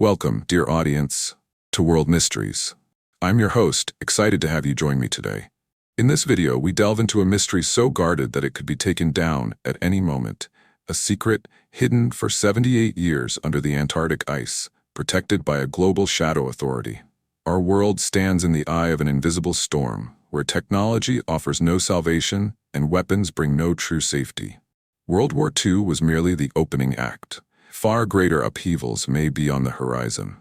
Welcome, dear audience, to World Mysteries. I'm your host, excited to have you join me today. In this video, we delve into a mystery so guarded that it could be taken down at any moment. A secret hidden for 78 years under the Antarctic ice, protected by a global shadow authority. Our world stands in the eye of an invisible storm, where technology offers no salvation and weapons bring no true safety. World War II was merely the opening act. Far greater upheavals may be on the horizon.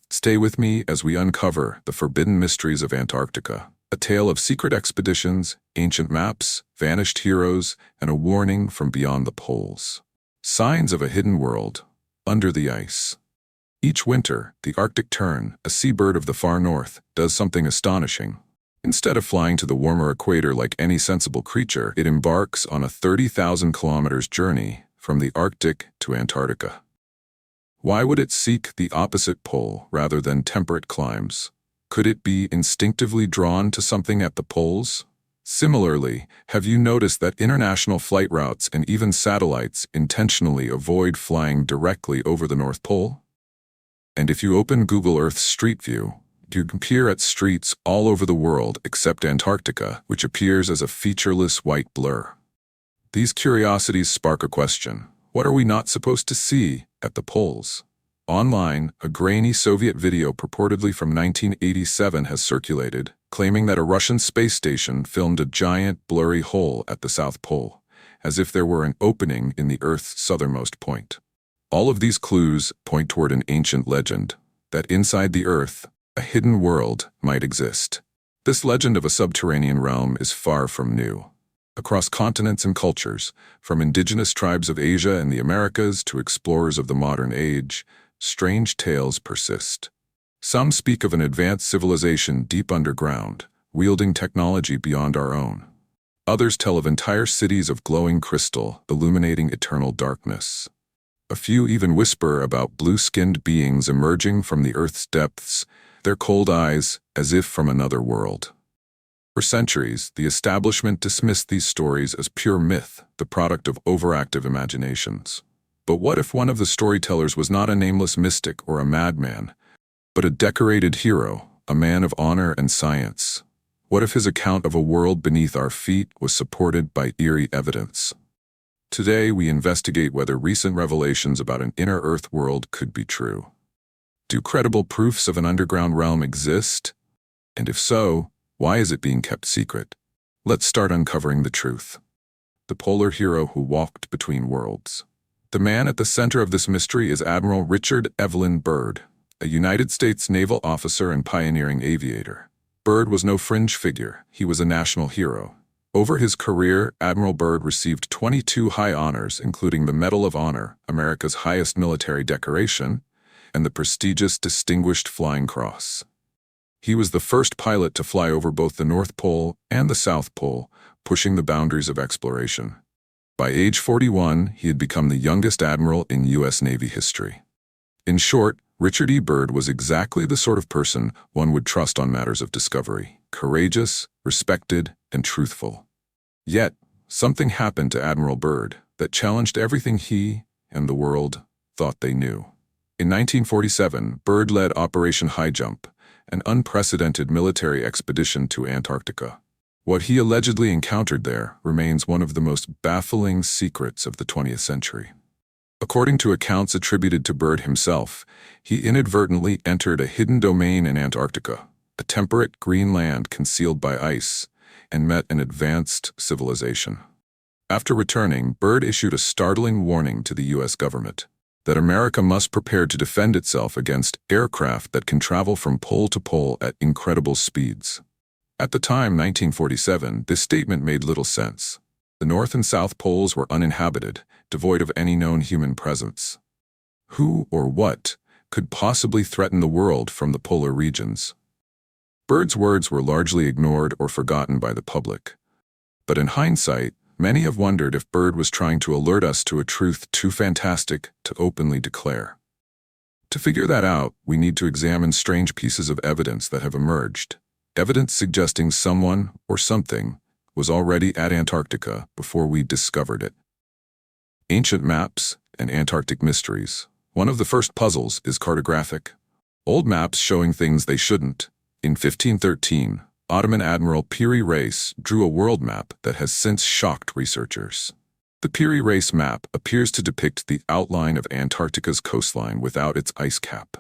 Stay with me as we uncover the forbidden mysteries of Antarctica, a tale of secret expeditions, ancient maps, vanished heroes, and a warning from beyond the poles. Signs of a hidden world, under the ice. Each winter, the Arctic tern, a seabird of the far north, does something astonishing. Instead of flying to the warmer equator like any sensible creature, it embarks on a 30,000 kilometers journey from the Arctic to Antarctica. Why would it seek the opposite pole rather than temperate climes? Could it be instinctively drawn to something at the poles? Similarly, have you noticed that international flight routes and even satellites intentionally avoid flying directly over the North Pole? And if you open Google Earth's Street View, you can peer at streets all over the world except Antarctica, which appears as a featureless white blur. These curiosities spark a question. What are we not supposed to see at the poles? Online, a grainy Soviet video purportedly from 1987 has circulated, claiming that a Russian space station filmed a giant, blurry hole at the South Pole, as if there were an opening in the Earth's southernmost point. All of these clues point toward an ancient legend, that inside the Earth, a hidden world might exist. This legend of a subterranean realm is far from new. Across continents and cultures, from indigenous tribes of Asia and the Americas to explorers of the modern age, strange tales persist. Some speak of an advanced civilization deep underground, wielding technology beyond our own. Others tell of entire cities of glowing crystal, illuminating eternal darkness. A few even whisper about blue-skinned beings emerging from the Earth's depths, their cold eyes as if from another world. For centuries, the establishment dismissed these stories as pure myth, the product of overactive imaginations. But what if one of the storytellers was not a nameless mystic or a madman, but a decorated hero, a man of honor and science? What if his account of a world beneath our feet was supported by eerie evidence? Today, we investigate whether recent revelations about an inner Earth world could be true. Do credible proofs of an underground realm exist? And if so, why is it being kept secret? Let's start uncovering the truth. The polar hero who walked between worlds. The man at the center of this mystery is Admiral Richard Evelyn Byrd, a United States naval officer and pioneering aviator. Byrd was no fringe figure, he was a national hero. Over his career, Admiral Byrd received 22 high honors, including the Medal of Honor, America's highest military decoration, and the prestigious Distinguished Flying Cross. He was the first pilot to fly over both the North Pole and the South Pole, pushing the boundaries of exploration. By age 41, he had become the youngest admiral in U.S. Navy history. In short, Richard E. Byrd was exactly the sort of person one would trust on matters of discovery, courageous, respected, and truthful. Yet, something happened to Admiral Byrd that challenged everything he and the world thought they knew. In 1947, Byrd led Operation Highjump, an unprecedented military expedition to Antarctica. What he allegedly encountered there remains one of the most baffling secrets of the 20th century. According to accounts attributed to Byrd himself, he inadvertently entered a hidden domain in Antarctica, a temperate green land concealed by ice, and met an advanced civilization. After returning, Byrd issued a startling warning to the U.S. government that America must prepare to defend itself against aircraft that can travel from pole to pole at incredible speeds. At the time, 1947, this statement made little sense. The North and South Poles were uninhabited, devoid of any known human presence. Who or what could possibly threaten the world from the polar regions? Byrd's words were largely ignored or forgotten by the public. But in hindsight, many have wondered if Byrd was trying to alert us to a truth too fantastic to openly declare. To figure that out, we need to examine strange pieces of evidence that have emerged. Evidence suggesting someone or something was already at Antarctica before we discovered it. Ancient maps and Antarctic mysteries. One of the first puzzles is cartographic. Old maps showing things they shouldn't. In 1513, Ottoman Admiral Piri Reis drew a world map that has since shocked researchers. The Piri Reis map appears to depict the outline of Antarctica's coastline without its ice cap.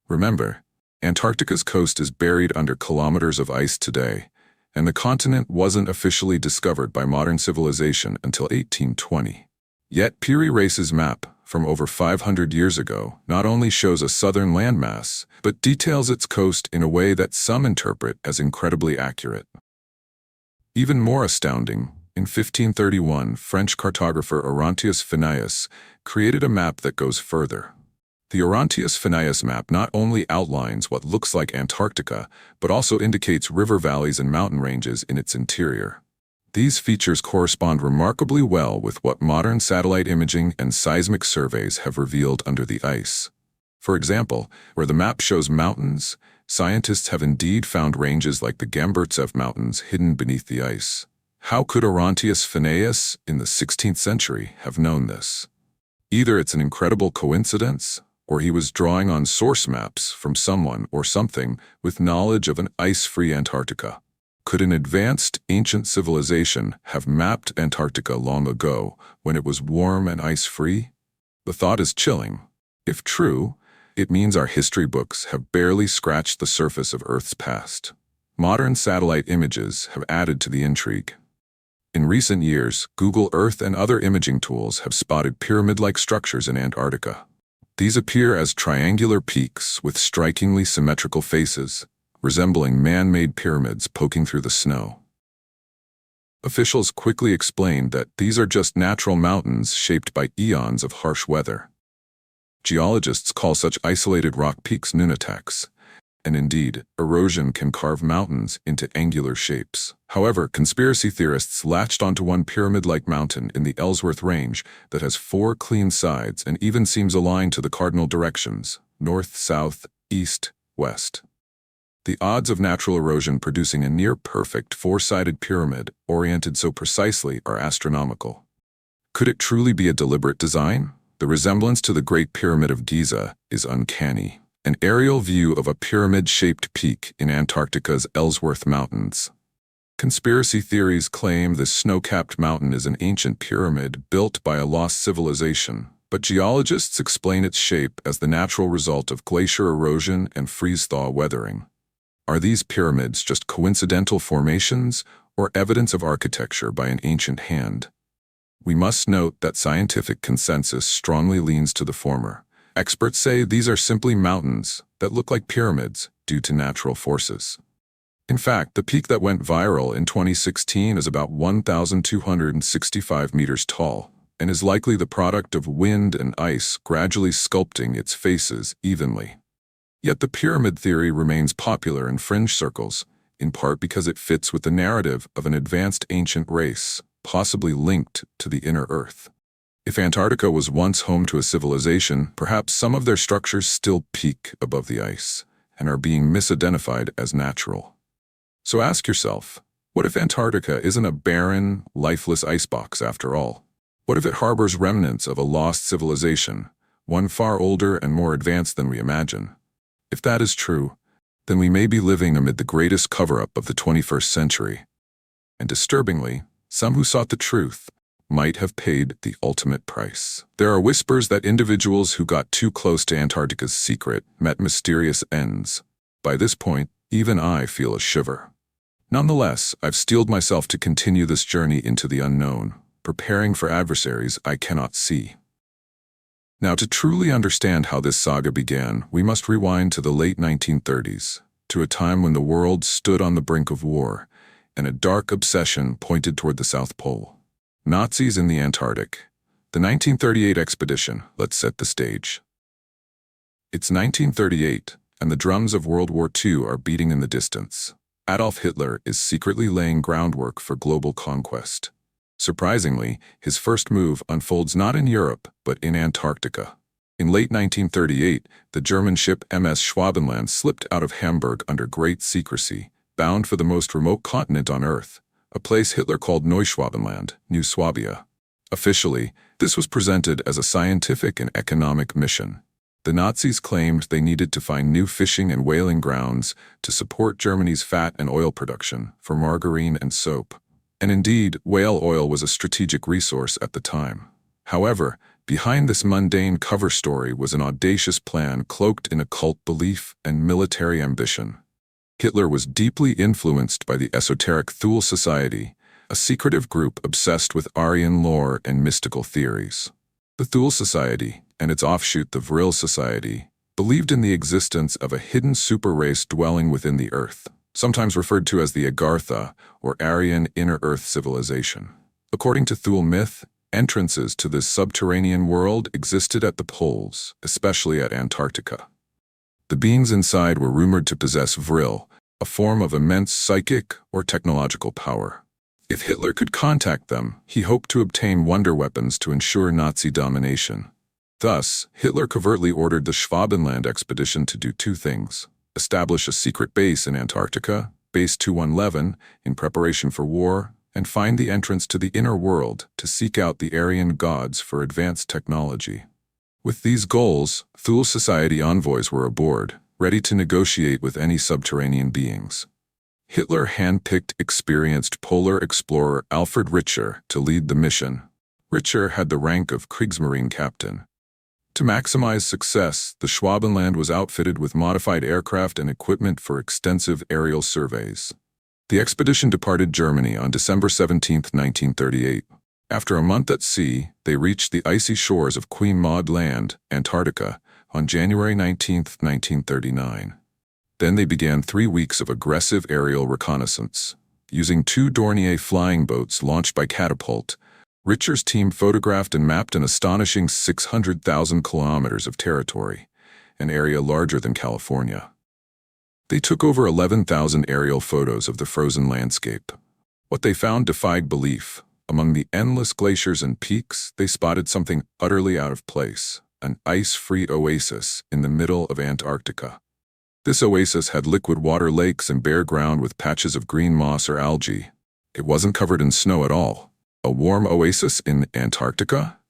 Remember, Antarctica's coast is buried under kilometers of ice today, and the continent wasn't officially discovered by modern civilization until 1820. Yet Piri Reis's map, from over 500 years ago, not only shows a southern landmass, but details its coast in a way that some interpret as incredibly accurate. Even more astounding, in 1531, French cartographer Orontius Phineas created a map that goes further. The Orontius Phineas map not only outlines what looks like Antarctica, but also indicates river valleys and mountain ranges in its interior. These features correspond remarkably well with what modern satellite imaging and seismic surveys have revealed under the ice. For example, where the map shows mountains, scientists have indeed found ranges like the Gamburtsev Mountains hidden beneath the ice. How could Orontius Phineas, in the 16th century, have known this? Either it's an incredible coincidence, or he was drawing on source maps from someone or something with knowledge of an ice-free Antarctica. Could an advanced, ancient civilization have mapped Antarctica long ago when it was warm and ice-free? The thought is chilling. If true, it means our history books have barely scratched the surface of Earth's past. Modern satellite images have added to the intrigue. In recent years, Google Earth and other imaging tools have spotted pyramid-like structures in Antarctica. These appear as triangular peaks with strikingly symmetrical faces, resembling man-made pyramids poking through the snow. Officials quickly explained that these are just natural mountains shaped by eons of harsh weather. Geologists call such isolated rock peaks nunataks, and indeed, erosion can carve mountains into angular shapes. However, conspiracy theorists latched onto one pyramid-like mountain in the Ellsworth Range that has 4 clean sides and even seems aligned to the cardinal directions: north, south, east, west. The odds of natural erosion producing a near-perfect 4-sided pyramid oriented so precisely are astronomical. Could it truly be a deliberate design? The resemblance to the Great Pyramid of Giza is uncanny. An aerial view of a pyramid-shaped peak in Antarctica's Ellsworth Mountains. Conspiracy theories claim this snow-capped mountain is an ancient pyramid built by a lost civilization, but geologists explain its shape as the natural result of glacier erosion and freeze-thaw weathering. Are these pyramids just coincidental formations or evidence of architecture by an ancient hand? We must note that scientific consensus strongly leans to the former. Experts say these are simply mountains that look like pyramids due to natural forces. In fact, the peak that went viral in 2016 is about 1,265 meters tall and is likely the product of wind and ice gradually sculpting its faces evenly. Yet the pyramid theory remains popular in fringe circles, in part because it fits with the narrative of an advanced ancient race, possibly linked to the inner Earth. If Antarctica was once home to a civilization, perhaps some of their structures still peak above the ice and are being misidentified as natural. So ask yourself, what if Antarctica isn't a barren, lifeless icebox after all? What if it harbors remnants of a lost civilization, one far older and more advanced than we imagine? If that is true, then we may be living amid the greatest cover-up of the 21st century. And disturbingly, some who sought the truth might have paid the ultimate price. There are whispers that individuals who got too close to Antarctica's secret met mysterious ends. By this point, even I feel a shiver. Nonetheless, I've steeled myself to continue this journey into the unknown, preparing for adversaries I cannot see. Now, to truly understand how this saga began, we must rewind to the late 1930s, to a time when the world stood on the brink of war, and a dark obsession pointed toward the South Pole. Nazis in the Antarctic. The 1938 expedition. Let's set the stage. It's 1938, and the drums of World War II are beating in the distance. Adolf Hitler is secretly laying groundwork for global conquest. Surprisingly, his first move unfolds not in Europe, but in Antarctica. In late 1938, the German ship MS Schwabenland slipped out of Hamburg under great secrecy, bound for the most remote continent on Earth, a place Hitler called Neuschwabenland, New Swabia. Officially, this was presented as a scientific and economic mission. The Nazis claimed they needed to find new fishing and whaling grounds to support Germany's fat and oil production for margarine and soap. And indeed, whale oil was a strategic resource at the time. However, behind this mundane cover story was an audacious plan cloaked in occult belief and military ambition. Hitler was deeply influenced by the esoteric Thule Society, a secretive group obsessed with Aryan lore and mystical theories. The Thule Society, and its offshoot the Vril Society, believed in the existence of a hidden super race dwelling within the Earth, sometimes referred to as the Agartha, or Aryan Inner Earth Civilization. According to Thule myth, entrances to this subterranean world existed at the poles, especially at Antarctica. The beings inside were rumored to possess Vril, a form of immense psychic or technological power. If Hitler could contact them, he hoped to obtain wonder weapons to ensure Nazi domination. Thus, Hitler covertly ordered the Schwabenland expedition to do two things: establish a secret base in Antarctica, Base 2111, in preparation for war, and find the entrance to the inner world to seek out the Aryan gods for advanced technology. With these goals, Thule Society envoys were aboard, ready to negotiate with any subterranean beings. Hitler handpicked experienced polar explorer Alfred Richer to lead the mission. Richer had the rank of Kriegsmarine captain. To maximize success, the Schwabenland was outfitted with modified aircraft and equipment for extensive aerial surveys. The expedition departed Germany on December 17, 1938. After a month at sea, they reached the icy shores of Queen Maud Land, Antarctica, on January 19, 1939. Then they began 3 weeks of aggressive aerial reconnaissance. Using 2 Dornier flying boats launched by catapult, Richer's team photographed and mapped an astonishing 600,000 kilometers of territory, an area larger than California. They took over 11,000 aerial photos of the frozen landscape. What they found defied belief. Among the endless glaciers and peaks, they spotted something utterly out of place: an ice-free oasis in the middle of Antarctica. This oasis had liquid water lakes and bare ground with patches of green moss or algae. It wasn't covered in snow at all. A warm oasis in Antarctica?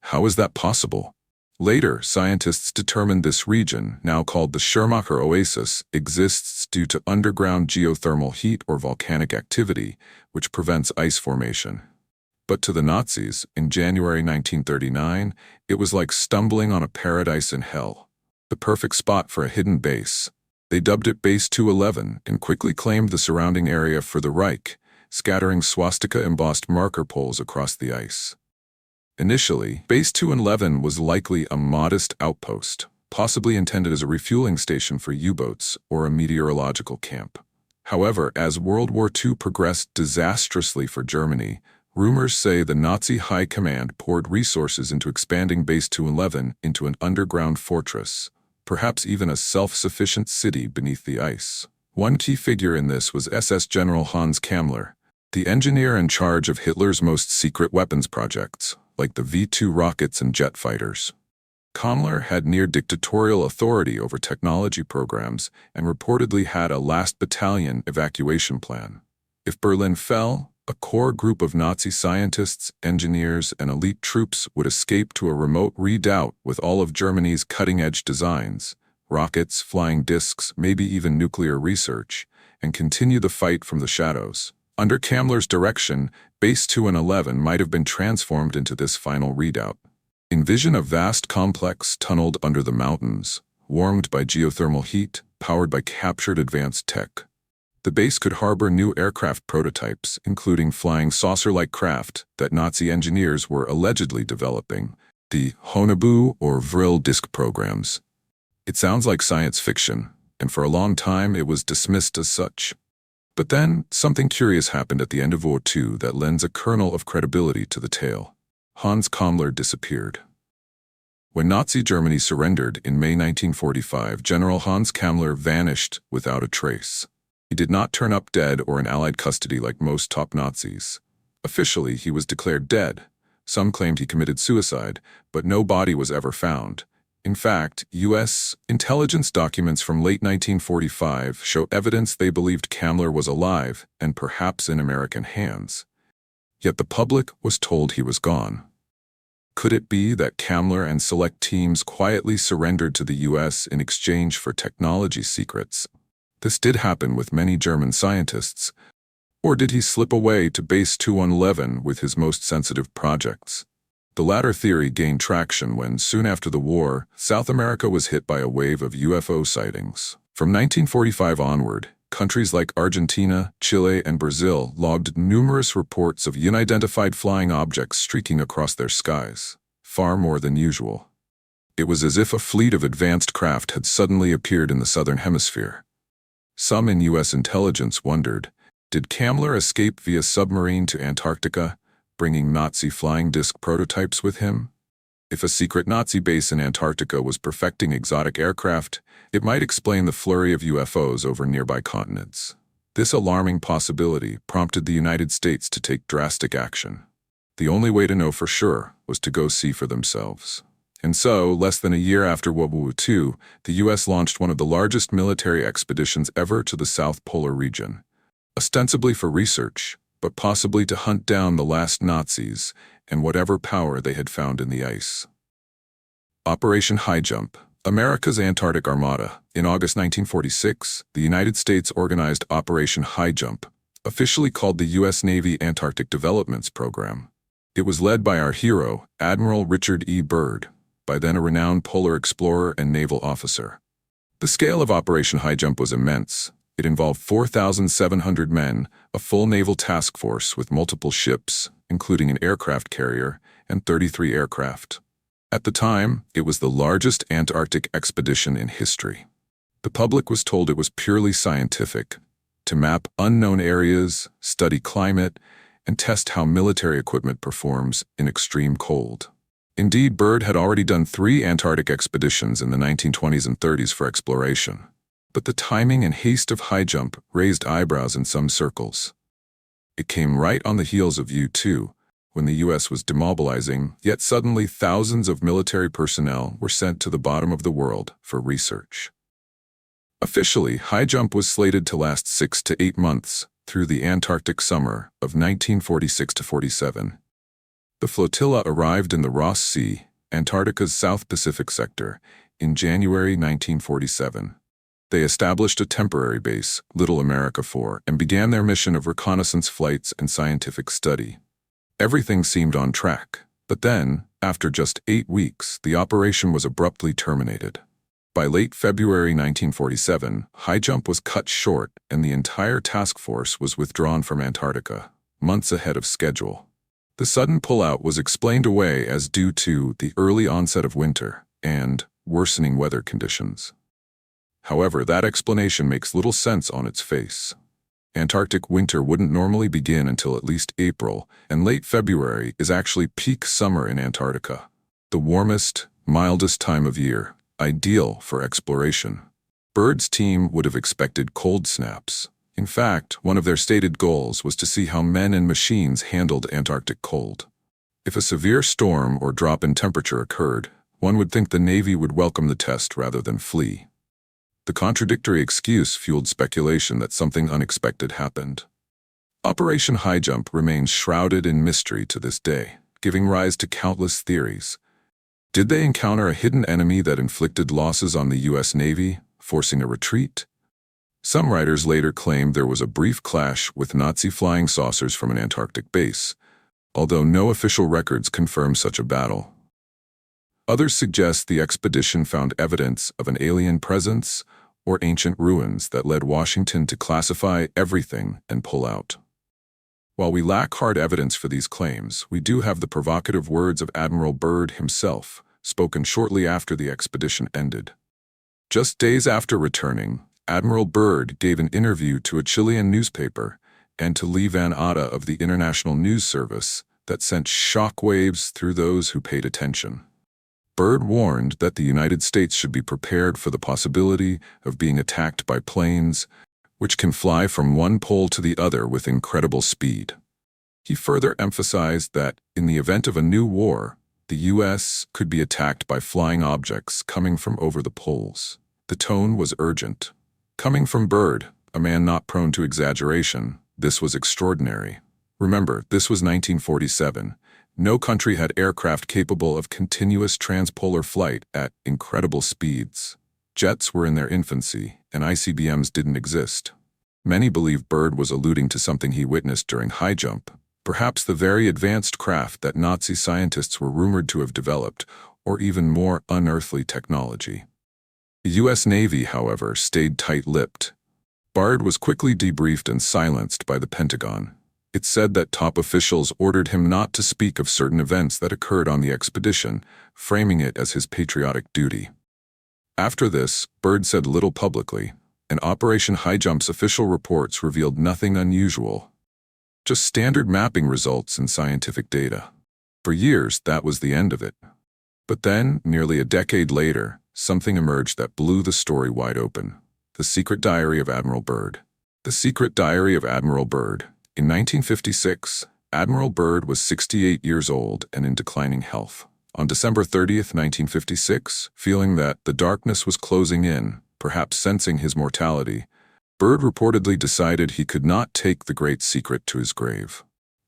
How is that possible? Later, scientists determined this region, now called the Schermacher Oasis, exists due to underground geothermal heat or volcanic activity, which prevents ice formation. But to the Nazis, in January 1939, it was like stumbling on a paradise in hell. The perfect spot for a hidden base. They dubbed it Base 211 and quickly claimed the surrounding area for the Reich, scattering swastika-embossed marker poles across the ice. Initially, Base 211 was likely a modest outpost, possibly intended as a refueling station for U-boats or a meteorological camp. However, as World War II progressed disastrously for Germany, rumors say the Nazi high command poured resources into expanding Base 211 into an underground fortress, perhaps even a self-sufficient city beneath the ice. One key figure in this was SS General Hans Kammler, the engineer in charge of Hitler's most secret weapons projects, like the V-2 rockets and jet fighters. Kammler had near-dictatorial authority over technology programs and reportedly had a last battalion evacuation plan. If Berlin fell, a core group of Nazi scientists, engineers, and elite troops would escape to a remote redoubt with all of Germany's cutting-edge designs, rockets, flying discs, maybe even nuclear research, and continue the fight from the shadows. Under Kammler's direction, Base 211 might have been transformed into this final redoubt. Envision a vast complex tunneled under the mountains, warmed by geothermal heat, powered by captured advanced tech. The base could harbor new aircraft prototypes, including flying saucer-like craft that Nazi engineers were allegedly developing, the Honebu or Vril disk programs. It sounds like science fiction, and for a long time it was dismissed as such. But then, something curious happened at the end of War II that lends a kernel of credibility to the tale. Hans Kammler disappeared. When Nazi Germany surrendered in May 1945, General Hans Kammler vanished without a trace. He did not turn up dead or in Allied custody like most top Nazis. Officially, he was declared dead. Some claimed he committed suicide, but no body was ever found. In fact, U.S. intelligence documents from late 1945 show evidence they believed Kammler was alive and perhaps in American hands. Yet the public was told he was gone. Could it be that Kamler and select teams quietly surrendered to the US in exchange for technology secrets? This did happen with many German scientists. Or did he slip away to Base 2111 with his most sensitive projects? The latter theory gained traction when, soon after the war, South America was hit by a wave of UFO sightings. From 1945 onward, countries like Argentina, Chile, and Brazil logged numerous reports of unidentified flying objects streaking across their skies, far more than usual. It was as if a fleet of advanced craft had suddenly appeared in the southern hemisphere. Some in U.S. intelligence wondered, did Kamler escape via submarine to Antarctica, bringing Nazi flying disc prototypes with him? If a secret Nazi base in Antarctica was perfecting exotic aircraft, it might explain the flurry of UFOs over nearby continents. This alarming possibility prompted the United States to take drastic action. The only way to know for sure was to go see for themselves. And so, less than a year after World War II, the U.S. launched one of the largest military expeditions ever to the South Polar region, ostensibly for research, but possibly to hunt down the last Nazis and whatever power they had found in the ice. Operation Highjump, America's Antarctic Armada. In August 1946, the United States organized Operation Highjump, officially called the U.S. Navy Antarctic Developments Program. It was led by our hero, Admiral Richard E. Byrd, by then a renowned polar explorer and naval officer. The scale of Operation Highjump was immense. It involved 4,700 men, a full naval task force with multiple ships, including an aircraft carrier, and 33 aircraft. At the time, it was the largest Antarctic expedition in history. The public was told it was purely scientific, to map unknown areas, study climate, and test how military equipment performs in extreme cold. Indeed, Byrd had already done 3 Antarctic expeditions in the 1920s and 30s for exploration. But the timing and haste of Highjump raised eyebrows in some circles. It came right on the heels of U-2, when the U.S. was demobilizing, yet suddenly thousands of military personnel were sent to the bottom of the world for research. Officially, Highjump was slated to last 6 to 8 months through the Antarctic summer of 1946-47. The flotilla arrived in the Ross Sea, Antarctica's South Pacific sector, in January 1947. They established a temporary base, Little America 4, and began their mission of reconnaissance flights and scientific study. Everything seemed on track, but then, after just 8 weeks, the operation was abruptly terminated. By late February 1947, Highjump was cut short and the entire task force was withdrawn from Antarctica, months ahead of schedule. The sudden pullout was explained away as due to the early onset of winter and worsening weather conditions. However, that explanation makes little sense on its face. Antarctic winter wouldn't normally begin until at least April, and late February is actually peak summer in Antarctica, the warmest, mildest time of year, ideal for exploration. Byrd's team would have expected cold snaps. In fact, one of their stated goals was to see how men and machines handled Antarctic cold. If a severe storm or drop in temperature occurred, one would think the Navy would welcome the test rather than flee. The contradictory excuse fueled speculation that something unexpected happened. Operation Highjump remains shrouded in mystery to this day, giving rise to countless theories. Did they encounter a hidden enemy that inflicted losses on the U.S. Navy, forcing a retreat? Some writers later claimed there was a brief clash with Nazi flying saucers from an Antarctic base, although no official records confirm such a battle. Others suggest the expedition found evidence of an alien presence or ancient ruins that led Washington to classify everything and pull out. While we lack hard evidence for these claims, we do have the provocative words of Admiral Byrd himself, spoken shortly after the expedition ended. Just days after returning, Admiral Byrd gave an interview to a Chilean newspaper and to Lee Van Atta of the International News Service that sent shockwaves through those who paid attention. Byrd warned that the United States should be prepared for the possibility of being attacked by planes, which can fly from one pole to the other with incredible speed. He further emphasized that, in the event of a new war, the U.S. could be attacked by flying objects coming from over the poles. The tone was urgent. Coming from Byrd, a man not prone to exaggeration, this was extraordinary. Remember, this was 1947. No country had aircraft capable of continuous transpolar flight at incredible speeds. Jets were in their infancy, and ICBMs didn't exist. Many believe Byrd was alluding to something he witnessed during Highjump, perhaps the very advanced craft that Nazi scientists were rumored to have developed, or even more unearthly technology. The U.S. Navy, however, stayed tight-lipped. Byrd was quickly debriefed and silenced by the Pentagon. It said that top officials ordered him not to speak of certain events that occurred on the expedition, framing it as his patriotic duty. After this, Byrd said little publicly, and Operation Highjump's official reports revealed nothing unusual. Just standard mapping results and scientific data. For years, that was the end of it. But then, nearly a decade later, something emerged that blew the story wide open. The Secret Diary of Admiral Byrd. The Secret Diary of Admiral Byrd. In 1956, Admiral Byrd was 68 years old and in declining health. On December 30th, 1956, feeling that the darkness was closing in, perhaps sensing his mortality, Byrd reportedly decided he could not take the great secret to his grave.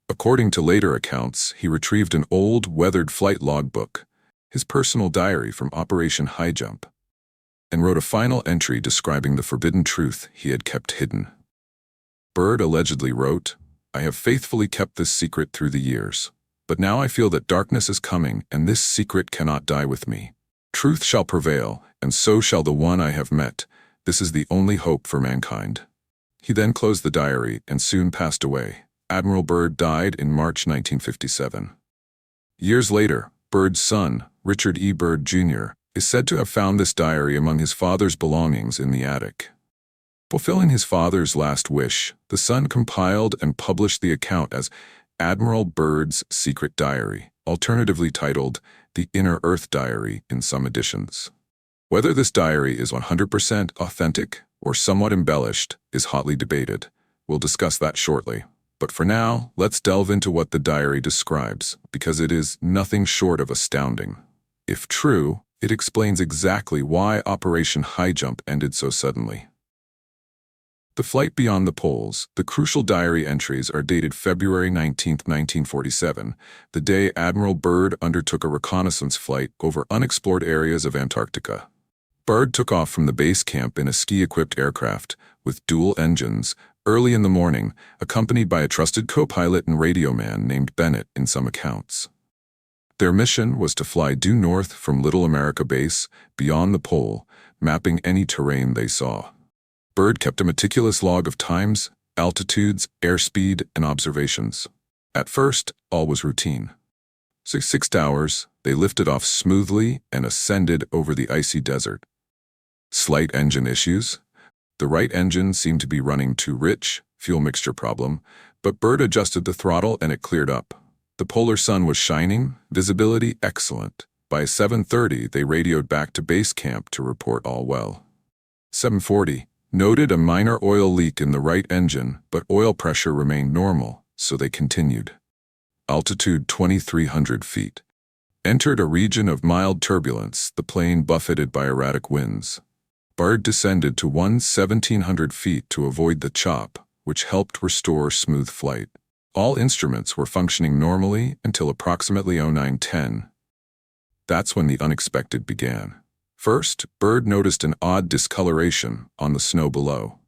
According to later accounts, he retrieved an old, weathered flight logbook, his personal diary from Operation Highjump, and wrote a final entry describing the forbidden truth he had kept hidden. Byrd allegedly wrote, "I have faithfully kept this secret through the years, but now I feel that darkness is coming, and this secret cannot die with me. Truth shall prevail, and so shall the one I have met. This is the only hope for mankind." He then closed the diary and soon passed away. Admiral Byrd died in March 1957. Years later, Byrd's son, Richard E. Byrd, Jr., is said to have found this diary among his father's belongings in the attic. Fulfilling his father's last wish, the son compiled and published the account as Admiral Byrd's Secret Diary, alternatively titled The Inner Earth Diary in some editions. Whether this diary is 100% authentic or somewhat embellished is hotly debated. We'll discuss that shortly. But for now, let's delve into what the diary describes, because it is nothing short of astounding. If true, it explains exactly why Operation Highjump ended so suddenly. The flight beyond the poles, the crucial diary entries are dated February 19, 1947, the day Admiral Byrd undertook a reconnaissance flight over unexplored areas of Antarctica. Byrd took off from the base camp in a ski-equipped aircraft, with dual engines, early in the morning, accompanied by a trusted co-pilot and radio man named Bennett in some accounts. Their mission was to fly due north from Little America Base, beyond the pole, mapping any terrain they saw. Byrd kept a meticulous log of times, altitudes, airspeed, and observations. At first, all was routine. 6 hours, they lifted off smoothly and ascended over the icy desert. Slight engine issues. The right engine seemed to be running too rich, fuel mixture problem, but Byrd adjusted the throttle and it cleared up. The polar sun was shining, visibility excellent. By 7:30, they radioed back to base camp to report all well. 7:40. Noted a minor oil leak in the right engine, but oil pressure remained normal, so they continued. Altitude 2,300 feet. Entered a region of mild turbulence, the plane buffeted by erratic winds. Byrd descended to 1,700 feet to avoid the chop, which helped restore smooth flight. All instruments were functioning normally until approximately 09:10. That's when the unexpected began. First, Byrd noticed an odd discoloration on the snow below.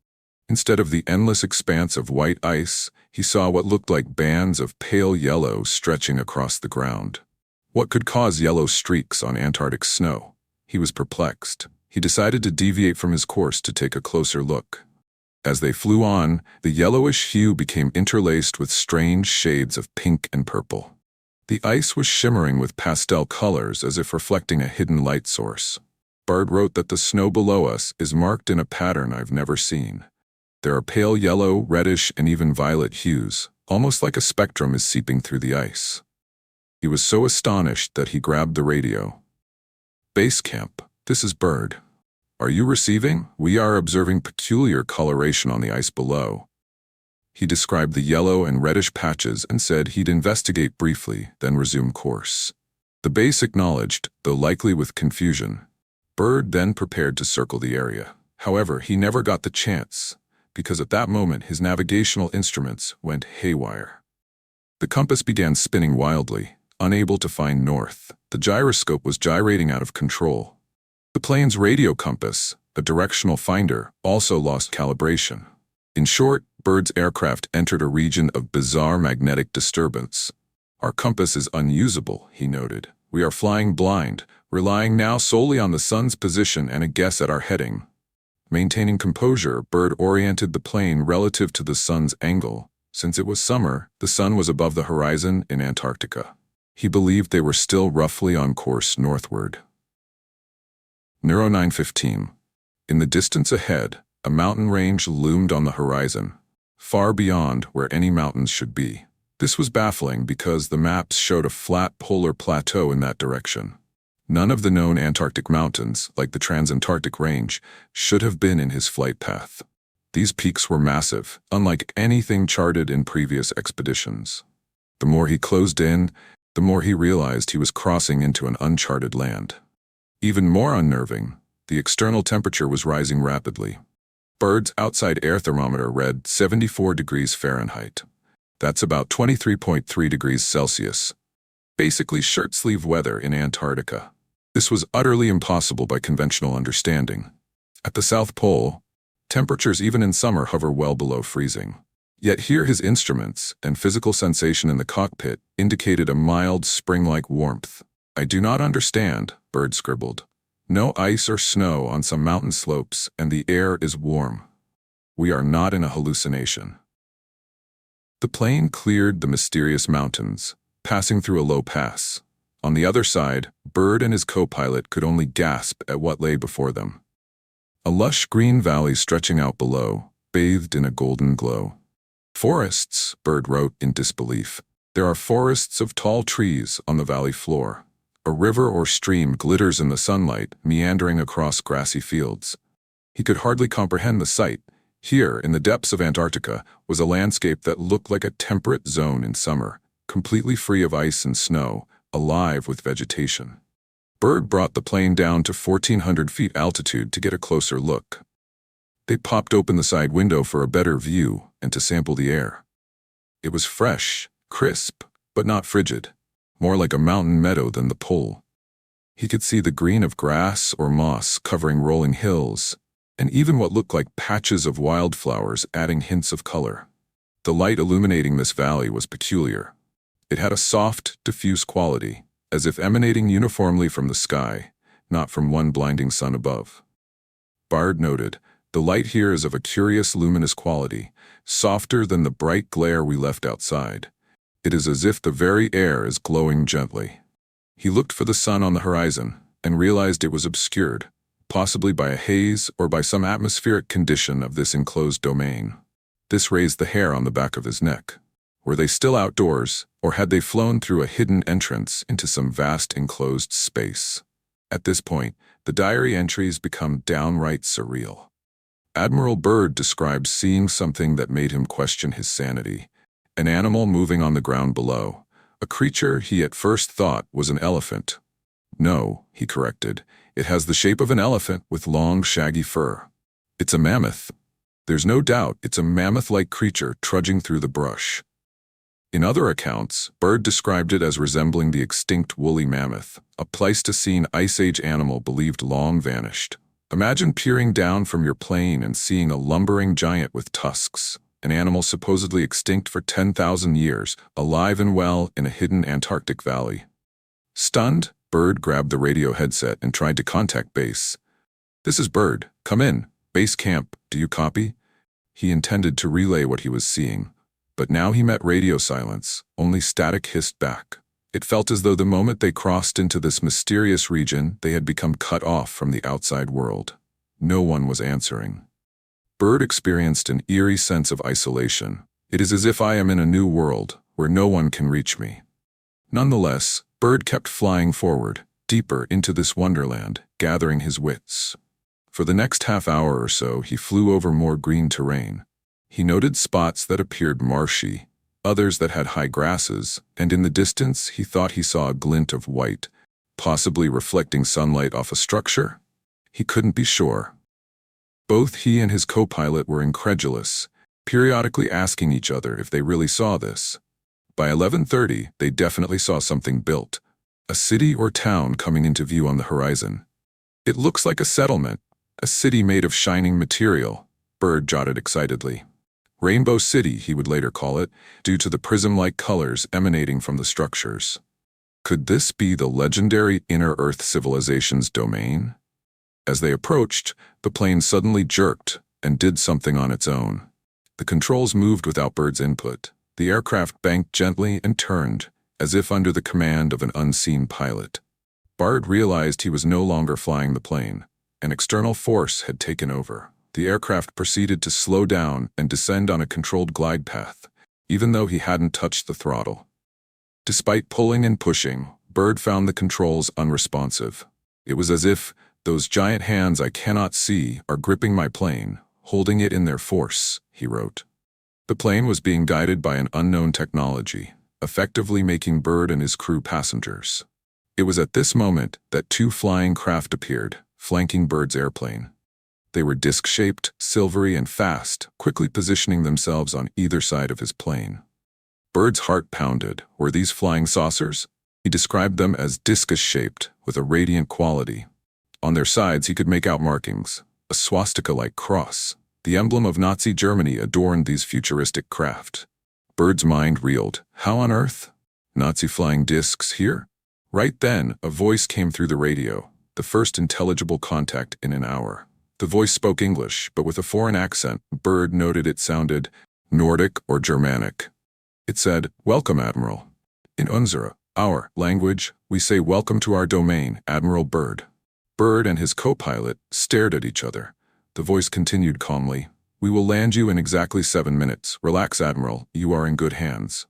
Instead of the endless expanse of white ice, he saw what looked like bands of pale yellow stretching across the ground. What could cause yellow streaks on Antarctic snow? He was perplexed. He decided to deviate from his course to take a closer look. As they flew on, the yellowish hue became interlaced with strange shades of pink and purple. The ice was shimmering with pastel colors as if reflecting a hidden light source. Byrd wrote that the snow below us is marked in a pattern I've never seen. There are pale yellow, reddish, and even violet hues, almost like a spectrum is seeping through the ice. He was so astonished that he grabbed the radio. "Base camp, this is Byrd. Are you receiving? We are observing peculiar coloration on the ice below." He described the yellow and reddish patches and said he'd investigate briefly, then resume course. The base acknowledged, though likely with confusion. Byrd then prepared to circle the area. However, he never got the chance, because at that moment his navigational instruments went haywire. The compass began spinning wildly, unable to find north. The gyroscope was gyrating out of control. The plane's radio compass, a directional finder, also lost calibration. In short, Byrd's aircraft entered a region of bizarre magnetic disturbance. "Our compass is unusable," he noted. "We are flying blind, relying now solely on the sun's position and a guess at our heading." Maintaining composure, Byrd oriented the plane relative to the sun's angle. Since it was summer, the sun was above the horizon in Antarctica. He believed they were still roughly on course northward. Neuro 9:15. In the distance ahead, a mountain range loomed on the horizon, far beyond where any mountains should be. This was baffling because the maps showed a flat polar plateau in that direction. None of the known Antarctic mountains, like the Transantarctic Range, should have been in his flight path. These peaks were massive, unlike anything charted in previous expeditions. The more he closed in, the more he realized he was crossing into an uncharted land. Even more unnerving, the external temperature was rising rapidly. Byrd's outside air thermometer read 74 degrees Fahrenheit. That's about 23.3 degrees Celsius. Basically shirt-sleeve weather in Antarctica. This was utterly impossible by conventional understanding. At the South Pole, temperatures even in summer hover well below freezing. Yet here his instruments and physical sensation in the cockpit indicated a mild spring-like warmth. "I do not understand," Byrd scribbled. "No ice or snow on some mountain slopes, and the air is warm. We are not in a hallucination." The plane cleared the mysterious mountains, passing through a low pass. On the other side, Byrd and his co-pilot could only gasp at what lay before them. A lush green valley stretching out below, bathed in a golden glow. "Forests," Byrd wrote in disbelief. "There are forests of tall trees on the valley floor. A river or stream glitters in the sunlight, meandering across grassy fields." He could hardly comprehend the sight. Here, in the depths of Antarctica, was a landscape that looked like a temperate zone in summer, completely free of ice and snow, alive with vegetation. Byrd brought the plane down to 1,400 feet altitude to get a closer look. They popped open the side window for a better view and to sample the air. It was fresh, crisp, but not frigid, more like a mountain meadow than the pole. He could see the green of grass or moss covering rolling hills, and even what looked like patches of wildflowers adding hints of color. The light illuminating this valley was peculiar. It had a soft, diffuse quality, as if emanating uniformly from the sky, not from one blinding sun above. Byrd noted, "The light here is of a curious luminous quality, softer than the bright glare we left outside. It is as if the very air is glowing gently." He looked for the sun on the horizon and realized it was obscured, possibly by a haze or by some atmospheric condition of this enclosed domain. This raised the hair on the back of his neck. Were they still outdoors, or had they flown through a hidden entrance into some vast enclosed space? At this point, the diary entries become downright surreal. Admiral Byrd describes seeing something that made him question his sanity. An animal moving on the ground below. A creature he at first thought was an elephant. "No," he corrected, "it has the shape of an elephant with long, shaggy fur. It's a mammoth. There's no doubt it's a mammoth-like creature trudging through the brush." In other accounts, Byrd described it as resembling the extinct woolly mammoth, a Pleistocene Ice Age animal believed long vanished. Imagine peering down from your plane and seeing a lumbering giant with tusks, an animal supposedly extinct for 10,000 years, alive and well in a hidden Antarctic valley. Stunned, Byrd grabbed the radio headset and tried to contact base. "This is Byrd. Come in. Base camp. Do you copy?" He intended to relay what he was seeing, but now he met radio silence, only static hissed back. It felt as though the moment they crossed into this mysterious region, they had become cut off from the outside world. No one was answering. Byrd experienced an eerie sense of isolation. "It is as if I am in a new world, where no one can reach me." Nonetheless, Byrd kept flying forward, deeper into this wonderland, gathering his wits. For the next half hour or so, he flew over more green terrain. He noted spots that appeared marshy, others that had high grasses, and in the distance he thought he saw a glint of white, possibly reflecting sunlight off a structure. He couldn't be sure. Both he and his co-pilot were incredulous, periodically asking each other if they really saw this. By 11:30, they definitely saw something built. A city or town coming into view on the horizon. "It looks like a settlement, a city made of shining material," Byrd jotted excitedly. Rainbow City, he would later call it, due to the prism-like colors emanating from the structures. Could this be the legendary Inner Earth civilization's domain? As they approached, the plane suddenly jerked and did something on its own. The controls moved without Byrd's input. The aircraft banked gently and turned, as if under the command of an unseen pilot. Byrd realized he was no longer flying the plane. An external force had taken over. The aircraft proceeded to slow down and descend on a controlled glide path, even though he hadn't touched the throttle. Despite pulling and pushing, Byrd found the controls unresponsive. It was as if "those giant hands I cannot see are gripping my plane, holding it in their force," he wrote. The plane was being guided by an unknown technology, effectively making Byrd and his crew passengers. It was at this moment that two flying craft appeared, flanking Byrd's airplane. They were disc-shaped, silvery, and fast, quickly positioning themselves on either side of his plane. Byrd's heart pounded. Were these flying saucers? He described them as discus-shaped, with a radiant quality. On their sides he could make out markings. A swastika-like cross, the emblem of Nazi Germany, adorned these futuristic craft. Byrd's mind reeled. How on earth? Nazi flying discs here? Right then, a voice came through the radio, the first intelligible contact in an hour. The voice spoke English, but with a foreign accent. Byrd noted it sounded Nordic or Germanic. It said, "Welcome, Admiral. In our language, we say welcome to our domain, Admiral Byrd." Byrd and his co-pilot stared at each other. The voice continued calmly, "We will land you in exactly 7 minutes. Relax, Admiral, you are in good hands."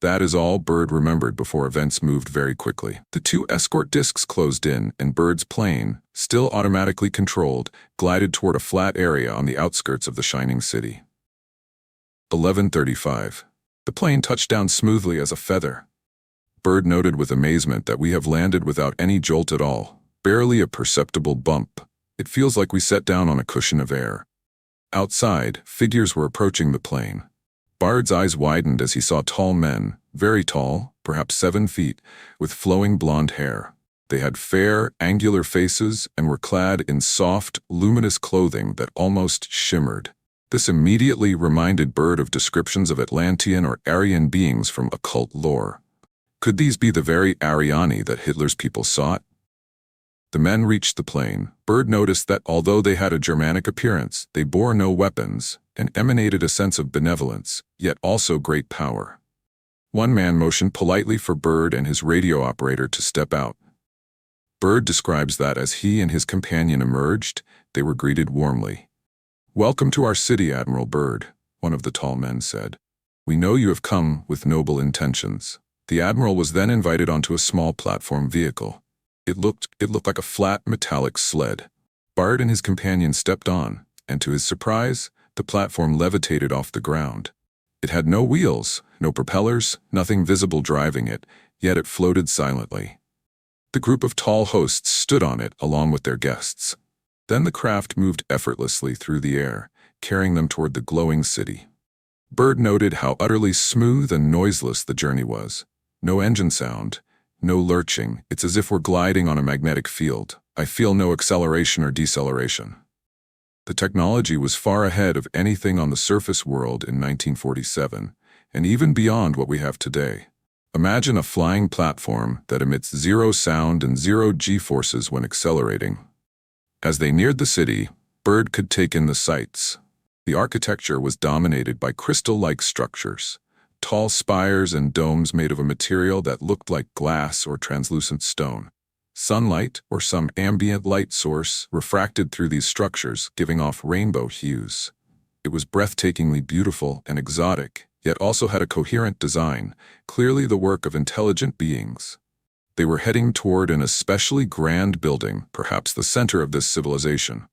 That is all Byrd remembered before events moved very quickly. The two escort discs closed in, and Byrd's plane, still automatically controlled, glided toward a flat area on the outskirts of the shining city. 11:35. The plane touched down smoothly as a feather. Byrd noted with amazement that we have landed without any jolt at all, barely a perceptible bump. It feels like we sat down on a cushion of air. Outside, figures were approaching the plane. Byrd's eyes widened as he saw tall men, very tall, perhaps 7 feet, with flowing blonde hair. They had fair, angular faces and were clad in soft, luminous clothing that almost shimmered. This immediately reminded Byrd of descriptions of Atlantean or Aryan beings from occult lore. Could these be the very Ariani that Hitler's people sought? The men reached the plane. Byrd noticed that although they had a Germanic appearance, they bore no weapons and emanated a sense of benevolence, yet also great power. One man motioned politely for Byrd and his radio operator to step out. Byrd describes that as he and his companion emerged, they were greeted warmly. "Welcome to our city, Admiral Byrd," one of the tall men said. "We know you have come with noble intentions." The Admiral was then invited onto a small platform vehicle. It looked like a flat, metallic sled. Byrd and his companion stepped on, and to his surprise, the platform levitated off the ground. It had no wheels, no propellers, nothing visible driving it, yet it floated silently. The group of tall hosts stood on it along with their guests. Then the craft moved effortlessly through the air, carrying them toward the glowing city. Byrd noted how utterly smooth and noiseless the journey was. No engine sound, no lurching. It's as if we're gliding on a magnetic field. I feel no acceleration or deceleration. The technology was far ahead of anything on the surface world in 1947, and even beyond what we have today. Imagine a flying platform that emits zero sound and zero G-forces when accelerating. As they neared the city, Byrd could take in the sights. The architecture was dominated by crystal-like structures, tall spires and domes made of a material that looked like glass or translucent stone. Sunlight, or some ambient light source, refracted through these structures, giving off rainbow hues. It was breathtakingly beautiful and exotic, yet also had a coherent design, clearly the work of intelligent beings. They were heading toward an especially grand building, perhaps the center of this civilization.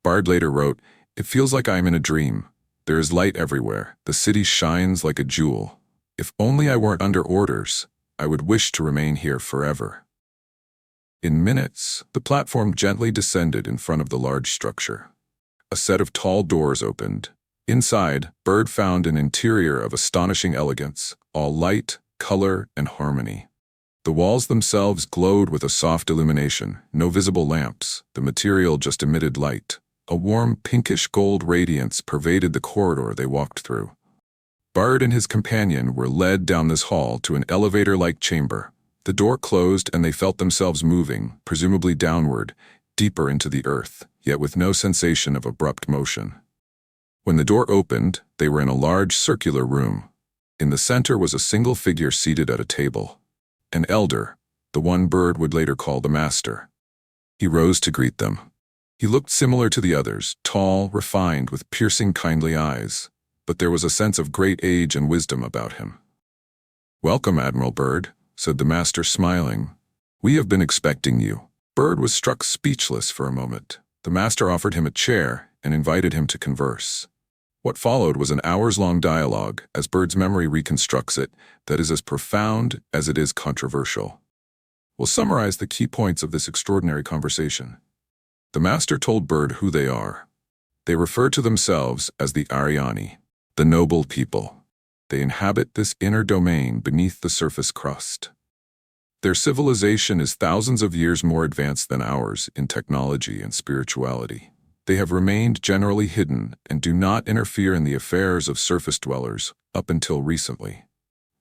Byrd later wrote, "It feels like I am in a dream. There is light everywhere. The city shines like a jewel. If only I weren't under orders, I would wish to remain here forever." In minutes, the platform gently descended in front of the large structure. A set of tall doors opened. Inside, Byrd found an interior of astonishing elegance. all light, color, and harmony. The walls themselves glowed with a soft illumination, no visible lamps, the material just emitted light. A warm pinkish gold radiance pervaded the corridor they walked through. Byrd and his companion were led down this hall to an elevator-like chamber. The door closed and they felt themselves moving, presumably downward, deeper into the earth, yet with no sensation of abrupt motion. When the door opened, they were in a large circular room. In the center was a single figure seated at a table. An elder, the one Byrd would later call the Master. He rose to greet them. He looked similar to the others, tall, refined, with piercing, kindly eyes, but there was a sense of great age and wisdom about him. "Welcome, Admiral Byrd," said the Master, smiling. "We have been expecting you." Byrd was struck speechless for a moment. The Master offered him a chair and invited him to converse. What followed was an hours-long dialogue, as Byrd's memory reconstructs it, that is as profound as it is controversial. We'll summarize the key points of this extraordinary conversation. The Master told Byrd who they are. They refer to themselves as the Ariani, the noble people. They inhabit this inner domain beneath the surface crust. Their civilization is thousands of years more advanced than ours in technology and spirituality. They have remained generally hidden and do not interfere in the affairs of surface dwellers up until recently.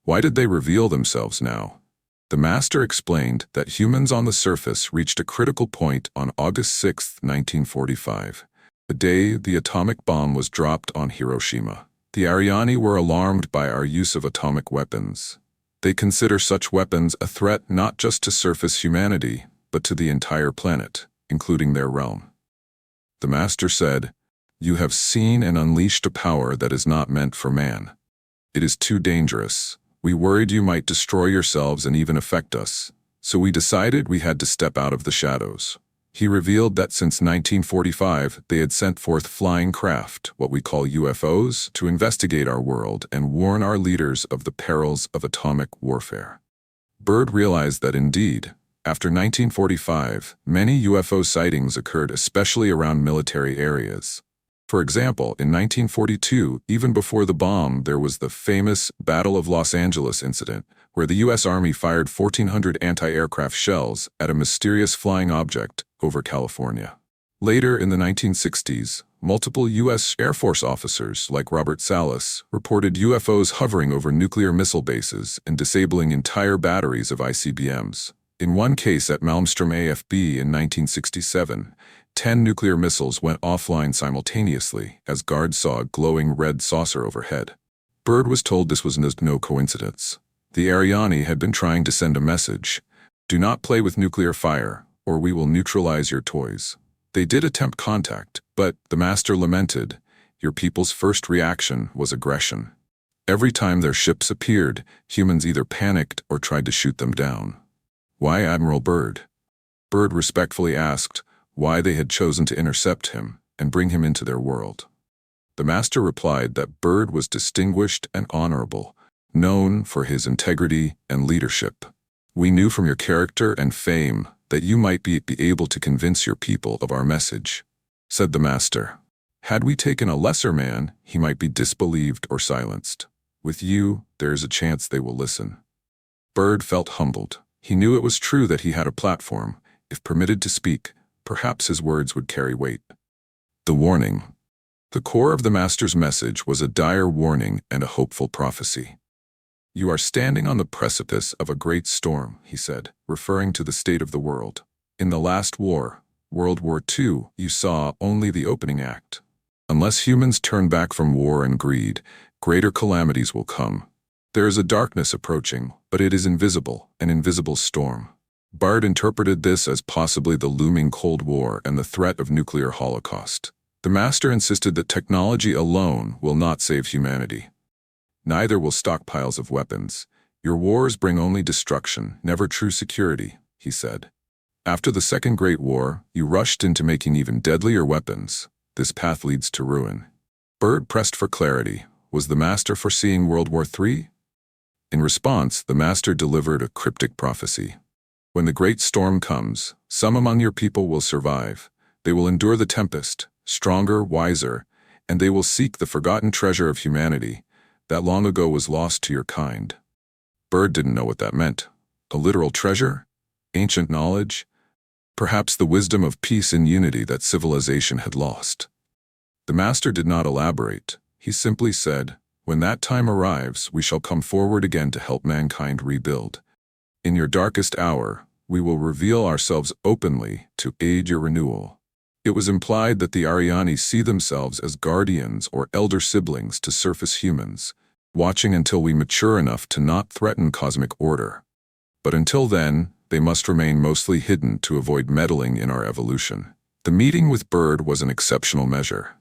Why did they reveal themselves now? The Master explained that humans on the surface reached a critical point on August 6, 1945, the day the atomic bomb was dropped on Hiroshima. The Ariani were alarmed by our use of atomic weapons. They consider such weapons a threat not just to surface humanity, but to the entire planet, including their realm. The Master said, "You have seen and unleashed a power that is not meant for man. It is too dangerous. We worried you might destroy yourselves and even affect us, so we decided we had to step out of the shadows." He revealed that since 1945, they had sent forth flying craft, what we call UFOs, to investigate our world and warn our leaders of the perils of atomic warfare. Byrd realized that indeed, after 1945, many UFO sightings occurred especially around military areas. For example, in 1942, even before the bomb, there was the famous Battle of Los Angeles incident, where the U.S. Army fired 1,400 anti-aircraft shells at a mysterious flying object over California. Later in the 1960s, multiple U.S. Air Force officers, like Robert Salas, reported UFOs hovering over nuclear missile bases and disabling entire batteries of ICBMs. In one case at Malmstrom AFB in 1967, 10 nuclear missiles went offline simultaneously as guards saw a glowing red saucer overhead. Byrd was told this was no coincidence. The Ariani had been trying to send a message: "Do not play with nuclear fire, or we will neutralize your toys." They did attempt contact, but, the Master lamented, your people's first reaction was aggression. Every time their ships appeared, humans either panicked or tried to shoot them down. Why Admiral Byrd? Byrd respectfully asked why they had chosen to intercept him and bring him into their world. The Master replied that Byrd was distinguished and honorable, known for his integrity and leadership. "We knew from your character and fame that you might be able to convince your people of our message," said the Master. "Had we taken a lesser man, he might be disbelieved or silenced. With you, there is a chance they will listen." Byrd felt humbled. He knew it was true that he had a platform. If permitted to speak, perhaps his words would carry weight. The warning. The core of the Master's message was a dire warning and a hopeful prophecy. "You are standing on the precipice of a great storm," he said, referring to the state of the world. "In the last war, World War II, you saw only the opening act. Unless humans turn back from war and greed, greater calamities will come. There is a darkness approaching, but it is invisible, an invisible storm." Byrd interpreted this as possibly the looming Cold War and the threat of nuclear holocaust. The Master insisted that technology alone will not save humanity. "Neither will stockpiles of weapons. Your wars bring only destruction, never true security," he said. "After the Second Great War, you rushed into making even deadlier weapons. This path leads to ruin." Byrd pressed for clarity. Was the Master foreseeing World War III? In response, the Master delivered a cryptic prophecy. "When the great storm comes, some among your people will survive. They will endure the tempest, stronger, wiser, and they will seek the forgotten treasure of humanity that long ago was lost to your kind." Byrd didn't know what that meant. A literal treasure? Ancient knowledge? Perhaps the wisdom of peace and unity that civilization had lost. The master did not elaborate. He simply said, "When that time arrives, we shall come forward again to help mankind rebuild. In your darkest hour, we will reveal ourselves openly to aid your renewal." It was implied that the Ariani see themselves as guardians or elder siblings to surface humans, watching until we mature enough to not threaten cosmic order. But until then, they must remain mostly hidden to avoid meddling in our evolution. The meeting with Byrd was an exceptional measure.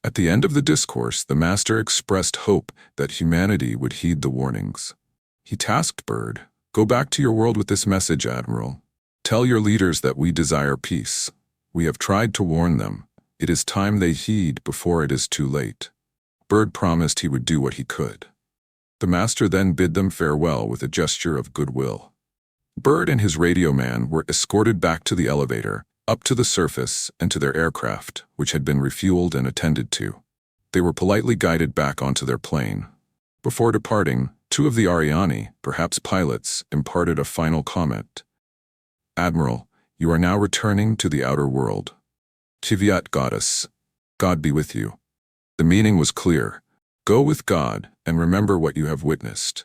At the end of the discourse, the master expressed hope that humanity would heed the warnings. He tasked Byrd, "Go back to your world with this message, Admiral. Tell your leaders that we desire peace. We have tried to warn them. It is time they heed before it is too late." Byrd promised he would do what he could. The master then bid them farewell with a gesture of goodwill. Byrd and his radio man were escorted back to the elevator, up to the surface and to their aircraft, which had been refueled and attended to. They were politely guided back onto their plane. Before departing, two of the Ariani, perhaps pilots, imparted a final comment. "Admiral, you are now returning to the outer world. Kivyat Goddess. God be with you." The meaning was clear. Go with God and remember what you have witnessed.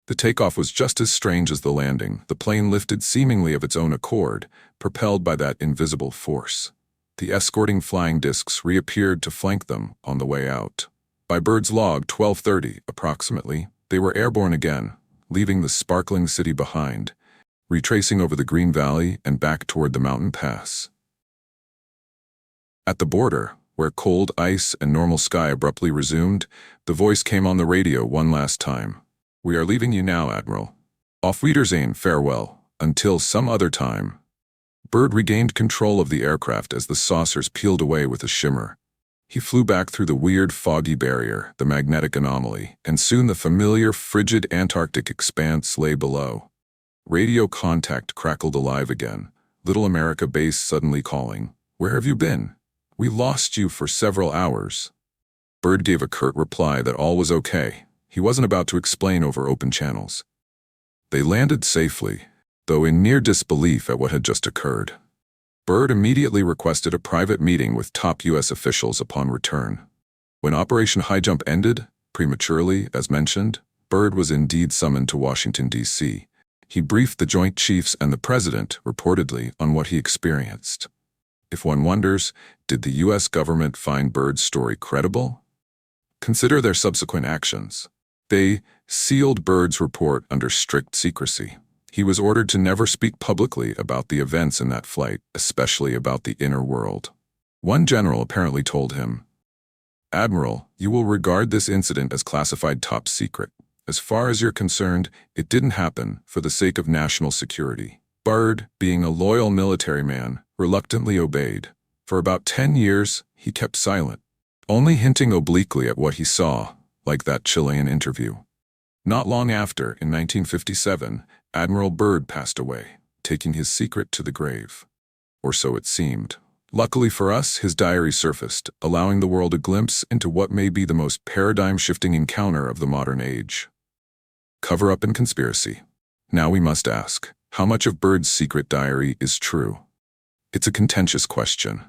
The takeoff was just as strange as the landing. The plane lifted seemingly of its own accord, propelled by that invisible force. The escorting flying discs reappeared to flank them on the way out. By Byrd's log, 12:30 approximately, they were airborne again, leaving the sparkling city behind, retracing over the green valley and back toward the mountain pass. At the border, where cold ice and normal sky abruptly resumed, the voice came on the radio one last time. "We are leaving you now, Admiral. Auf Wiedersehen, farewell, until some other time." Byrd regained control of the aircraft as the saucers peeled away with a shimmer. He flew back through the weird foggy barrier, the magnetic anomaly, and soon the familiar frigid Antarctic expanse lay below. Radio contact crackled alive again, Little America base suddenly calling, "Where have you been? We lost you for several hours." Byrd gave a curt reply that all was okay. He wasn't about to explain over open channels. They landed safely, though in near disbelief at what had just occurred. Byrd immediately requested a private meeting with top U.S. officials upon return. When Operation Highjump ended, prematurely, as mentioned, Byrd was indeed summoned to Washington, D.C. He briefed the Joint Chiefs and the President, reportedly, on what he experienced. If one wonders, did the U.S. government find Byrd's story credible? Consider their subsequent actions. They sealed Byrd's report under strict secrecy. He was ordered to never speak publicly about the events in that flight, especially about the inner world. One general apparently told him, "Admiral, you will regard this incident as classified top secret. As far as you're concerned, it didn't happen for the sake of national security." Byrd, being a loyal military man, reluctantly obeyed. For about 10 years, he kept silent, only hinting obliquely at what he saw, like that Chilean interview. Not long after, in 1957, Admiral Byrd passed away, taking his secret to the grave. Or so it seemed. Luckily for us, his diary surfaced, allowing the world a glimpse into what may be the most paradigm-shifting encounter of the modern age. Cover-up and conspiracy. Now we must ask, how much of Byrd's secret diary is true? It's a contentious question.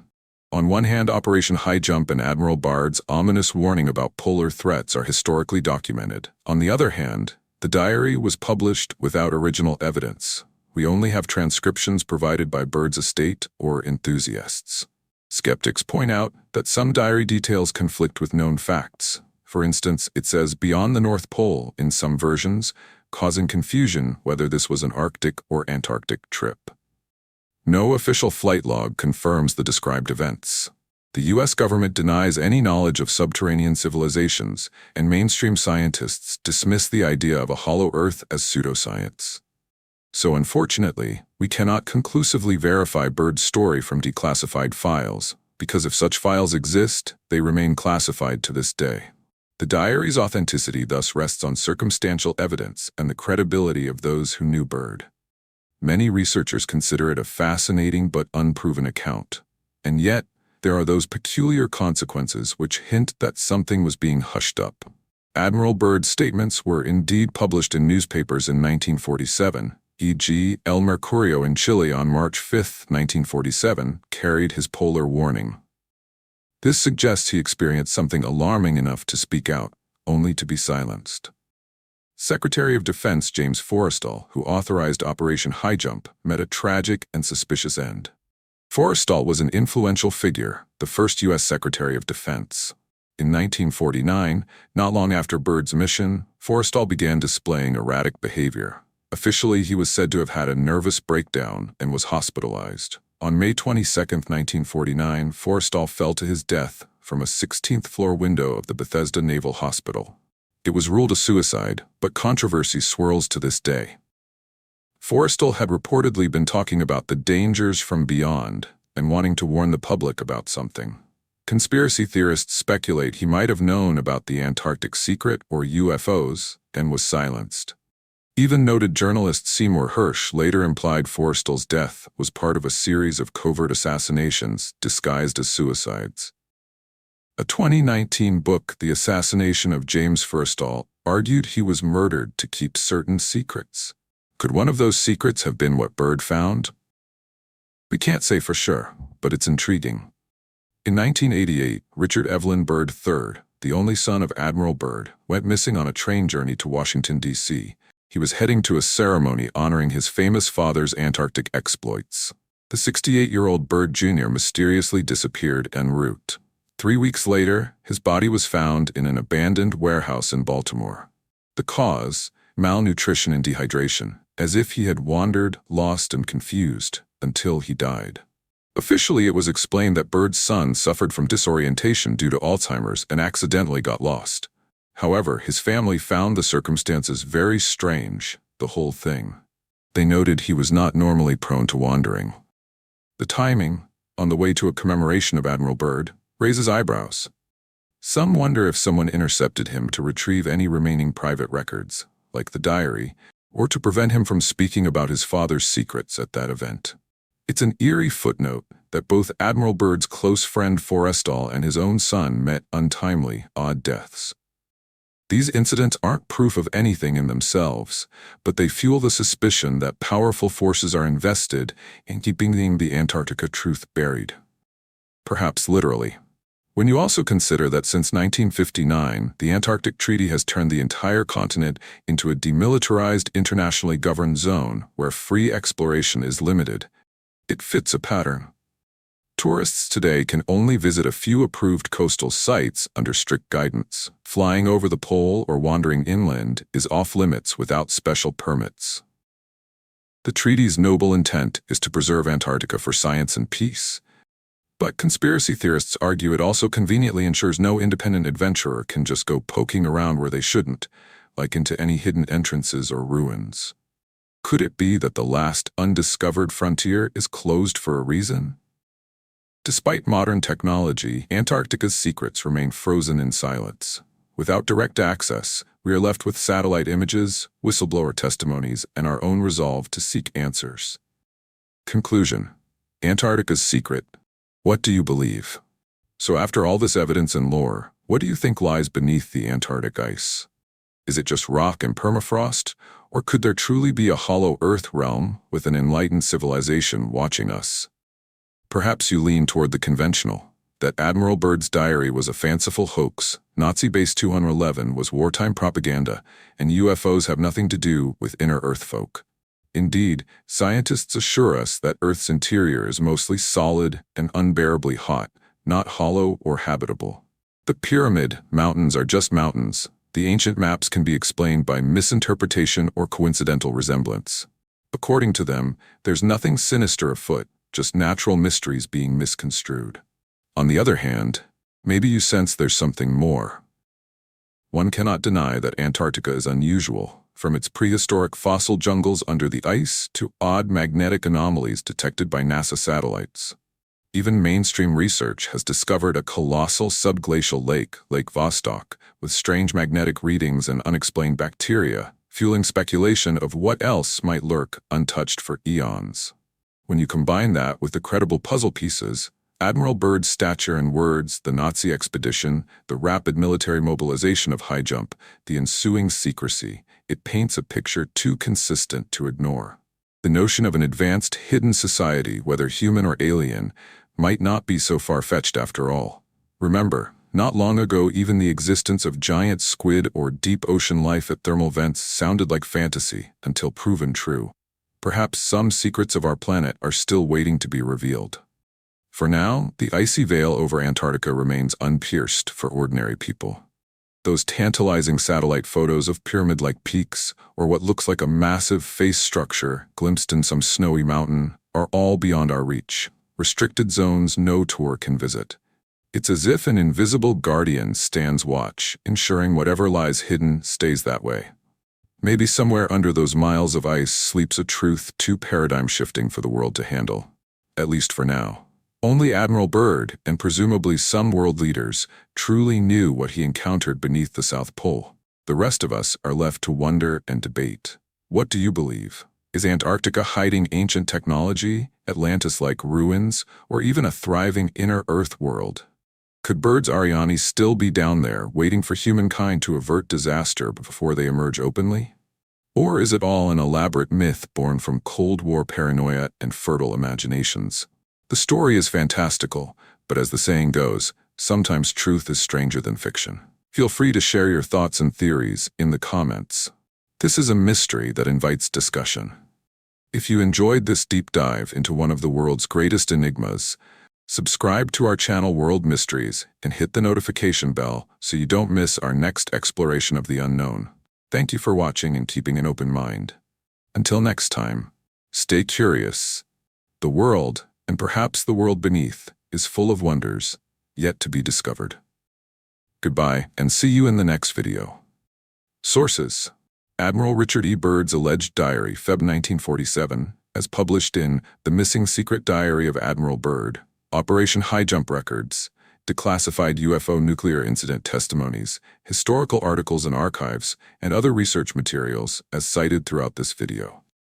On one hand, Operation Highjump and Admiral Byrd's ominous warning about polar threats are historically documented. On the other hand, the diary was published without original evidence. We only have transcriptions provided by Byrd's estate or enthusiasts. Skeptics point out that some diary details conflict with known facts. For instance, it says "beyond the North Pole" in some versions, causing confusion whether this was an Arctic or Antarctic trip. No official flight log confirms the described events. The U.S. government denies any knowledge of subterranean civilizations, and mainstream scientists dismiss the idea of a hollow Earth as pseudoscience. So unfortunately, we cannot conclusively verify Byrd's story from declassified files, because if such files exist, they remain classified to this day. The diary's authenticity thus rests on circumstantial evidence and the credibility of those who knew Byrd. Many researchers consider it a fascinating but unproven account. And yet, there are those peculiar consequences which hint that something was being hushed up. Admiral Byrd's statements were indeed published in newspapers in 1947, e.g., El Mercurio in Chile on March 5, 1947, carried his polar warning. This suggests he experienced something alarming enough to speak out, only to be silenced. Secretary of Defense James Forrestal, who authorized Operation Highjump, met a tragic and suspicious end. Forrestal was an influential figure, the first U.S. Secretary of Defense. In 1949, not long after Byrd's mission, Forrestal began displaying erratic behavior. Officially, he was said to have had a nervous breakdown and was hospitalized. On May 22, 1949, Forrestal fell to his death from a 16th-floor window of the Bethesda Naval Hospital. It was ruled a suicide, but controversy swirls to this day. Forrestal had reportedly been talking about the dangers from beyond and wanting to warn the public about something. Conspiracy theorists speculate he might have known about the Antarctic secret or UFOs and was silenced. Even noted journalist Seymour Hersh later implied Forrestal's death was part of a series of covert assassinations disguised as suicides. A 2019 book, The Assassination of James Forrestal, argued he was murdered to keep certain secrets. Could one of those secrets have been what Byrd found? We can't say for sure, but it's intriguing. In 1988, Richard Evelyn Byrd III, the only son of Admiral Byrd, went missing on a train journey to Washington, D.C. He was heading to a ceremony honoring his famous father's Antarctic exploits. The 68-year-old Byrd Jr. mysteriously disappeared en route. 3 weeks later, his body was found in an abandoned warehouse in Baltimore. The cause? Malnutrition and dehydration, as if he had wandered, lost, and confused, until he died. Officially, it was explained that Byrd's son suffered from disorientation due to Alzheimer's and accidentally got lost. However, his family found the circumstances very strange, the whole thing. They noted he was not normally prone to wandering. The timing, on the way to a commemoration of Admiral Byrd, raises eyebrows. Some wonder if someone intercepted him to retrieve any remaining private records, like the diary, or to prevent him from speaking about his father's secrets at that event. It's an eerie footnote that both Admiral Byrd's close friend Forrestal and his own son met untimely, odd deaths. These incidents aren't proof of anything in themselves, but they fuel the suspicion that powerful forces are invested in keeping the Antarctica truth buried. Perhaps literally. When you also consider that since 1959, the Antarctic Treaty has turned the entire continent into a demilitarized, internationally governed zone where free exploration is limited, it fits a pattern. Tourists today can only visit a few approved coastal sites under strict guidance. Flying over the pole or wandering inland is off-limits without special permits. The treaty's noble intent is to preserve Antarctica for science and peace. But conspiracy theorists argue it also conveniently ensures no independent adventurer can just go poking around where they shouldn't, like into any hidden entrances or ruins. Could it be that the last undiscovered frontier is closed for a reason? Despite modern technology, Antarctica's secrets remain frozen in silence. Without direct access, we are left with satellite images, whistleblower testimonies, and our own resolve to seek answers. Conclusion: Antarctica's secret. What do you believe? So after all this evidence and lore, what do you think lies beneath the Antarctic ice? Is it just rock and permafrost, or could there truly be a hollow Earth realm with an enlightened civilization watching us? Perhaps you lean toward the conventional, that Admiral Byrd's diary was a fanciful hoax, Nazi Base 211 was wartime propaganda, and UFOs have nothing to do with inner Earth folk. Indeed, scientists assure us that Earth's interior is mostly solid and unbearably hot, not hollow or habitable. The pyramid mountains are just mountains. The ancient maps can be explained by misinterpretation or coincidental resemblance. According to them, there's nothing sinister afoot, just natural mysteries being misconstrued. On the other hand, maybe you sense there's something more. One cannot deny that Antarctica is unusual, from its prehistoric fossil jungles under the ice to odd magnetic anomalies detected by NASA satellites. Even mainstream research has discovered a colossal subglacial lake, Lake Vostok, with strange magnetic readings and unexplained bacteria, fueling speculation of what else might lurk untouched for eons. When you combine that with the credible puzzle pieces, Admiral Byrd's stature and words, the Nazi expedition, the rapid military mobilization of Highjump, the ensuing secrecy, it paints a picture too consistent to ignore. The notion of an advanced, hidden society, whether human or alien, might not be so far-fetched after all. Remember, not long ago even the existence of giant squid or deep ocean life at thermal vents sounded like fantasy until proven true. Perhaps some secrets of our planet are still waiting to be revealed. For now, the icy veil over Antarctica remains unpierced for ordinary people. Those tantalizing satellite photos of pyramid-like peaks, or what looks like a massive face structure glimpsed in some snowy mountain, are all beyond our reach. Restricted zones no tour can visit. It's as if an invisible guardian stands watch, ensuring whatever lies hidden stays that way. Maybe somewhere under those miles of ice sleeps a truth too paradigm-shifting for the world to handle. At least for now. Only Admiral Byrd, and presumably some world leaders, truly knew what he encountered beneath the South Pole. The rest of us are left to wonder and debate. What do you believe? Is Antarctica hiding ancient technology, Atlantis-like ruins, or even a thriving inner Earth world? Could Byrd's Ariane still be down there, waiting for humankind to avert disaster before they emerge openly? Or is it all an elaborate myth born from Cold War paranoia and fertile imaginations? The story is fantastical, but as the saying goes, sometimes truth is stranger than fiction. Feel free to share your thoughts and theories in the comments. This is a mystery that invites discussion. If you enjoyed this deep dive into one of the world's greatest enigmas, subscribe to our channel World Mysteries and hit the notification bell so you don't miss our next exploration of the unknown. Thank you for watching and keeping an open mind. Until next time, stay curious. The world, and perhaps the world beneath, is full of wonders, yet to be discovered. Goodbye, and see you in the next video. Sources: Admiral Richard E. Byrd's alleged diary, Feb 1947, as published in The Missing Secret Diary of Admiral Byrd, Operation Highjump records, declassified UFO nuclear incident testimonies, historical articles and archives, and other research materials as cited throughout this video.